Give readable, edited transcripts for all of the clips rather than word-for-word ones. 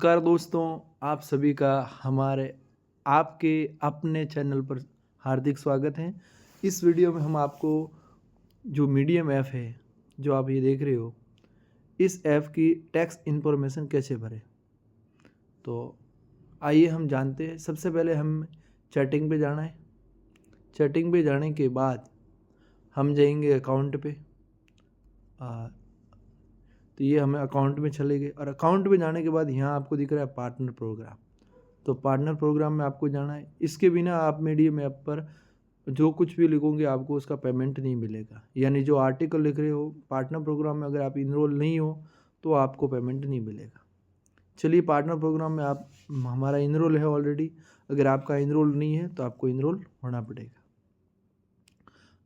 नमस्कार दोस्तों, आप सभी का हमारे आपके अपने चैनल पर हार्दिक स्वागत है। इस वीडियो में हम आपको जो मीडियम ऐप है, जो आप ये देख रहे हो, इस ऐप की टैक्स इन्फॉर्मेशन कैसे भरें। तो आइए हम जानते हैं। सबसे पहले हम चैटिंग पे जाना है। चैटिंग पे जाने के बाद हम जाएंगे अकाउंट पे। तो ये हमें अकाउंट में चले गए और अकाउंट में जाने के बाद यहाँ आपको दिख रहा है पार्टनर प्रोग्राम। तो पार्टनर प्रोग्राम में आपको जाना है। इसके बिना आप मीडियम ऐप पर जो कुछ भी लिखोगे आपको उसका पेमेंट नहीं मिलेगा। यानी जो आर्टिकल लिख रहे हो पार्टनर प्रोग्राम में, अगर आप इनरोल नहीं हो तो आपको पेमेंट नहीं मिलेगा। चलिए, पार्टनर प्रोग्राम में आप हमारा इनरोल है ऑलरेडी। अगर आपका इनरोल नहीं है तो आपको इनरोल होना पड़ेगा।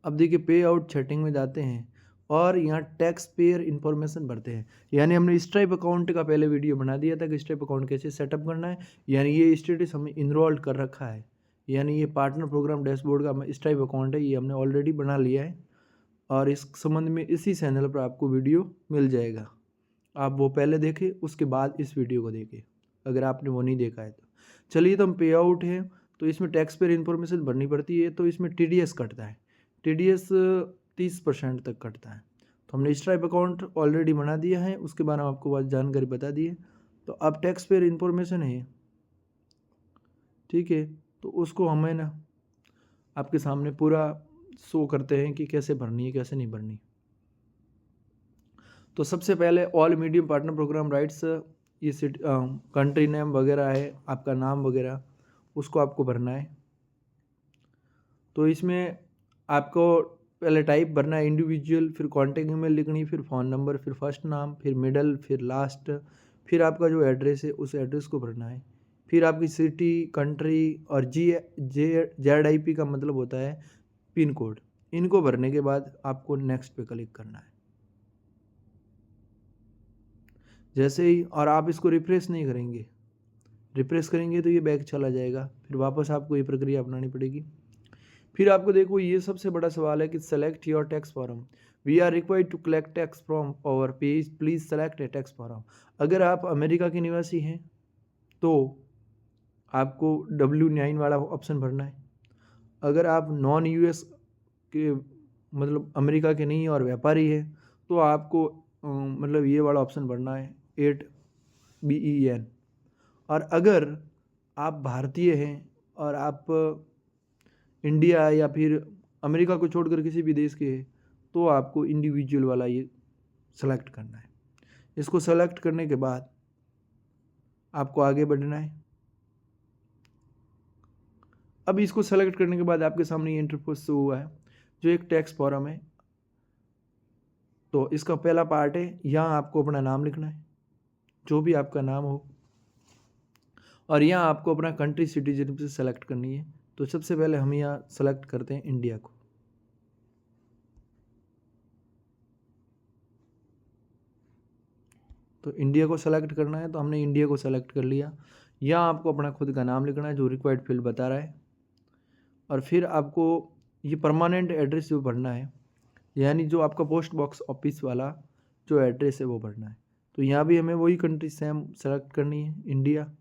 अब देखिए, पे आउट सेटिंग में जाते हैं और यहाँ टैक्स पेयर इन्फॉर्मेशन भरते हैं। यानी हमने स्ट्राइप अकाउंट का पहले वीडियो बना दिया था कि स्ट्राइप अकाउंट कैसे सेटअप करना है। यानी ये स्टेटस हमने इनरोल्ड कर रखा है। यानी ये पार्टनर प्रोग्राम डैशबोर्ड का स्ट्राइप अकाउंट है, ये हमने ऑलरेडी बना लिया है और इस संबंध में इसी चैनल पर आपको वीडियो मिल जाएगा। आप वो पहले देखें, उसके बाद इस वीडियो को देखें अगर आपने वो नहीं देखा है तो। चलिए, तो हम पे आउट है तो इसमें टैक्स पेयर इन्फॉर्मेशन भरनी पड़ती है। तो इसमें TDS कटता है। TDS 30% तक कटता है। तो हमने स्ट्राइप अकाउंट ऑलरेडी बना दिया है, उसके बाद हम आपको बात जानकारी बता दी है। तो अब टैक्स पेयर इन्फॉर्मेशन है, ठीक है, तो उसको हमें ना आपके सामने पूरा शो करते हैं कि कैसे भरनी है कैसे नहीं भरनी। तो सबसे पहले all medium partner programme rights, ये कंट्री नेम वगैरह है, आपका नाम वगैरह, उसको आपको भरना है। तो इसमें आपको पहले टाइप भरना है इंडिविजुअल, फिर कॉन्टैक्ट ईमेल लिखनी, फिर फ़ोन नंबर, फिर फर्स्ट नाम, फिर मिडल, फिर लास्ट, फिर आपका जो एड्रेस है उस एड्रेस को भरना है। फिर आपकी सिटी, कंट्री और ZIP का मतलब होता है पिन कोड। इनको भरने के बाद आपको नेक्स्ट पे क्लिक करना है। जैसे ही, और आप इसको रिफ्रेश नहीं करेंगे, रिफ्रेश करेंगे तो ये बैक चला जाएगा, फिर वापस आपको ये प्रक्रिया अपनानी पड़ेगी। फिर आपको देखो, ये सबसे बड़ा सवाल है कि select your tax form, we are required to collect tax from our page, please select a tax form. अगर आप अमेरिका के निवासी हैं तो आपको W9 वाला ऑप्शन भरना है। अगर आप नॉन US के, मतलब अमेरिका के नहीं और व्यापारी है, तो आपको मतलब ये वाला ऑप्शन भरना है 8BEN। और अगर आप भारतीय हैं और आप इंडिया या फिर अमेरिका को छोड़कर किसी भी देश के हैं तो आपको इंडिविजुअल वाला ये सेलेक्ट करना है। इसको सेलेक्ट करने के बाद आपको आगे बढ़ना है। अब इसको सेलेक्ट करने के बाद आपके सामने ये इंटरफेस शो हुआ है जो एक टैक्स फॉर्म है। तो इसका पहला पार्ट है, यहाँ आपको अपना नाम लिखना है, जो भी आपका नाम हो, और यहाँ आपको अपना कंट्री सिटीजनशिप सेलेक्ट करनी है। तो सबसे पहले हम यहाँ सेलेक्ट करते हैं इंडिया को। तो इंडिया को सेलेक्ट करना है, तो हमने इंडिया को सेलेक्ट कर लिया। यहाँ आपको अपना खुद का नाम लिखना है जो रिक्वायर्ड फील्ड बता रहा है, और फिर आपको ये परमानेंट एड्रेस जो भरना है, यानी जो आपका पोस्ट बॉक्स ऑफिस वाला जो एड्रेस है वो भरना है। तो यहाँ भी हमें वही कंट्री सेम सेलेक्ट करनी है, इंडिया,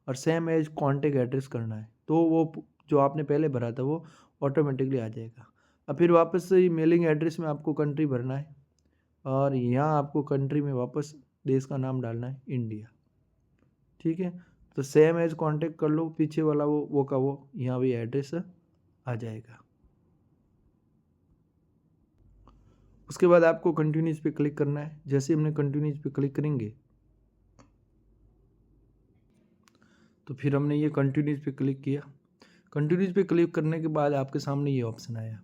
और सेम एज कॉन्टैक्ट एड्रेस करना है। तो वो जो आपने पहले भरा था वो ऑटोमेटिकली आ जाएगा। अब फिर वापस से मेलिंग एड्रेस में आपको कंट्री भरना है, और यहाँ आपको कंट्री में वापस देश का नाम डालना है, इंडिया, ठीक है। तो सेम एज कॉन्टैक्ट कर लो, पीछे वाला वो का वो यहाँ भी एड्रेस आ जाएगा। उसके बाद आपको कंटिन्यूज पे क्लिक करना है। जैसे हमने कंटिन्यूज पे क्लिक करेंगे तो फिर हमने ये कंटिन्यूज पे क्लिक किया। कंटिन्यूज पे क्लिक करने के बाद आपके सामने ये ऑप्शन आया,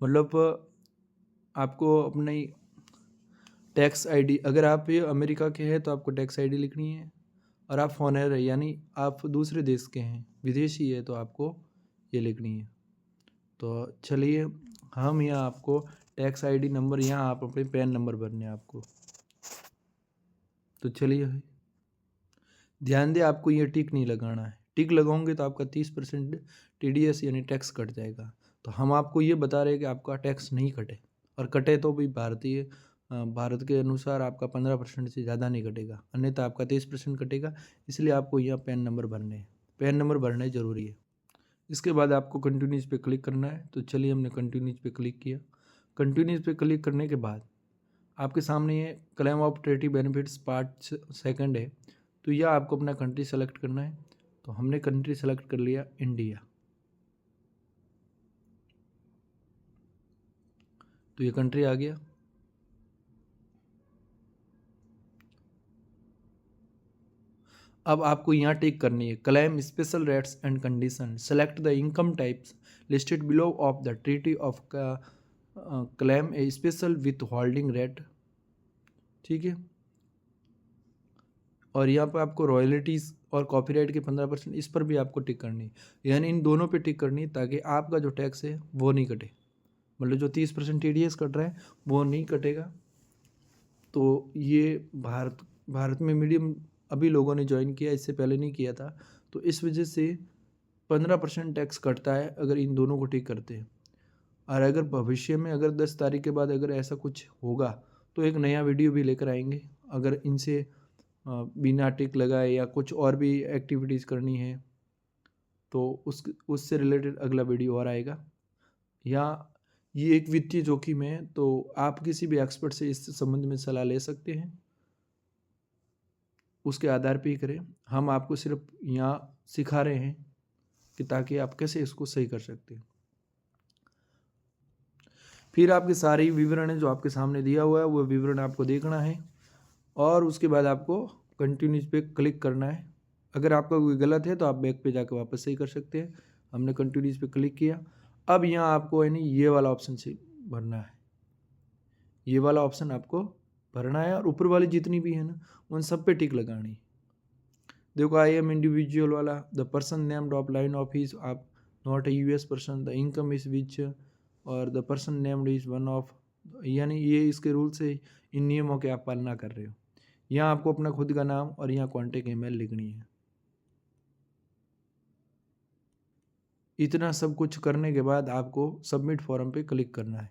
मतलब आपको अपनी टैक्स ID, अगर आप ये अमेरिका के हैं तो आपको टैक्स ID लिखनी है, और आप फॉरेनर है यानी आप दूसरे देश के हैं, विदेशी है, तो आपको ये लिखनी है। तो चलिए, हम यहाँ आपको टैक्स ID नंबर, यहाँ आप अपने पैन नंबर भरने हैं आपको। तो चलिए, ध्यान दें आपको ये टिक नहीं लगाना है। टिक लगाओगे तो आपका 30% TDS यानी टैक्स कट जाएगा। तो हम आपको ये बता रहे हैं कि आपका टैक्स नहीं कटे, और कटे तो भी भारतीय भारत के अनुसार आपका 15% से ज़्यादा नहीं कटेगा, अन्यथा आपका 23% कटेगा। इसलिए आपको यहाँ पैन नंबर भरने हैं, पैन नंबर भरने ज़रूरी है। इसके बाद आपको कंटिन्यूज पे क्लिक करना है। तो चलिए हमने कंटिन्यूज पे क्लिक किया। कंटिन्यूज पे क्लिक करने के बाद आपके सामने ये claim of treaty benefits part second है। तो यह आपको अपना कंट्री सेलेक्ट करना है। तो हमने कंट्री सेलेक्ट कर लिया इंडिया। तो ये कंट्री आ गया। अब आपको यहाँ टिक करनी है claim special rates and condition, select the income types listed below of the treaty of claim A special with holding rate. ठीक है। और यहाँ पर आपको रॉयल्टीज़ और कॉपीराइट के 15% इस पर भी आपको टिक करनी है, यानी इन दोनों पे टिक करनी है ताकि आपका जो टैक्स है वो नहीं कटे, मतलब जो 30% TDS कट रहा है वो नहीं कटेगा। तो ये भारत में मीडियम अभी लोगों ने ज्वाइन किया, इससे पहले नहीं किया था। तो इस वजह से 15% टैक्स कटता है अगर इन दोनों को टिक करते हैं। और अगर भविष्य में अगर 10 तारीख के बाद अगर ऐसा कुछ होगा तो एक नया वीडियो भी लेकर आएंगे। अगर इनसे बिना टिक लगाए या कुछ और भी एक्टिविटीज़ करनी है तो उससे रिलेटेड अगला वीडियो और आएगा। या ये एक वित्तीय जोखिम है, तो आप किसी भी एक्सपर्ट से इस संबंध में सलाह ले सकते हैं, उसके आधार पे ही करें। हम आपको सिर्फ यहाँ सिखा रहे हैं कि ताकि आप कैसे इसको सही कर सकते हैं। फिर आपके सारे विवरण है जो आपके सामने दिया हुआ है वो विवरण आपको देखना है और उसके बाद आपको कंटिन्यूज पे क्लिक करना है। अगर आपका कोई गलत है तो आप बैक पे जाकर वापस सही कर सकते हैं। हमने कंटिन्यूज पे क्लिक किया। अब यहाँ आपको यानी ये वाला ऑप्शन से भरना है, ये वाला ऑप्शन आपको भरना है और ऊपर वाली जितनी भी है ना उन सब पे टिक लगानी। देखो आई एम इंडिविजुअल वाला, the person named of line of his आप not a US person, the income is which or the person named is one of, यानी ये इसके रूल से इन नियमों के आप पालना कर रहे हो। यहाँ आपको अपना खुद का नाम और यहाँ कॉन्टेक्ट ईमेल लिखनी है। इतना सब कुछ करने के बाद आपको सबमिट फॉर्म पे क्लिक करना है।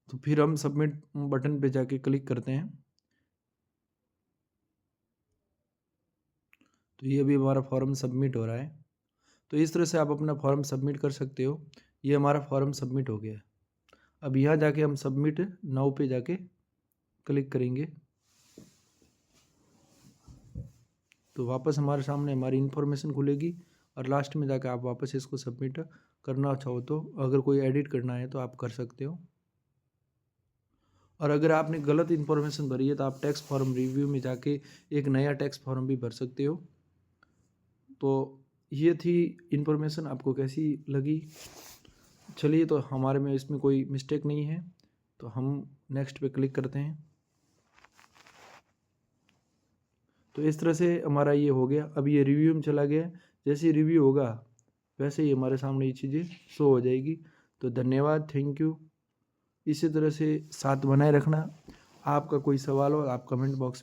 तो फिर हम सबमिट बटन पे जाके क्लिक करते हैं। तो ये अभी हमारा फॉर्म सबमिट हो रहा है। तो इस तरह से आप अपना फॉर्म सबमिट कर सकते हो। ये हमारा फॉर्म सबमिट हो गया है। अब यहाँ जाके हम सबमिट नाउ पे जाके क्लिक करेंगे तो वापस हमारे सामने हमारी इन्फॉर्मेशन खुलेगी और लास्ट में जाकर आप वापस इसको सबमिट करना चाहो तो अगर कोई एडिट करना है तो आप कर सकते हो। और अगर आपने गलत इन्फॉर्मेशन भरी है तो आप टैक्स फॉर्म रिव्यू में जाके एक नया टैक्स फॉर्म भी भर सकते हो। तो ये थी इन्फॉर्मेशन, आपको कैसी लगी? चलिए, तो हमारे में इसमें कोई मिस्टेक नहीं है तो हम नेक्स्ट पे क्लिक करते हैं। तो इस तरह से हमारा ये हो गया। अब ये रिव्यू में चला गया। जैसे ही रिव्यू होगा वैसे ही हमारे सामने ये चीज़ें शो हो जाएगी। तो धन्यवाद, थैंक यू। इसी तरह से साथ बनाए रखना। आपका कोई सवाल हो आप कमेंट बॉक्स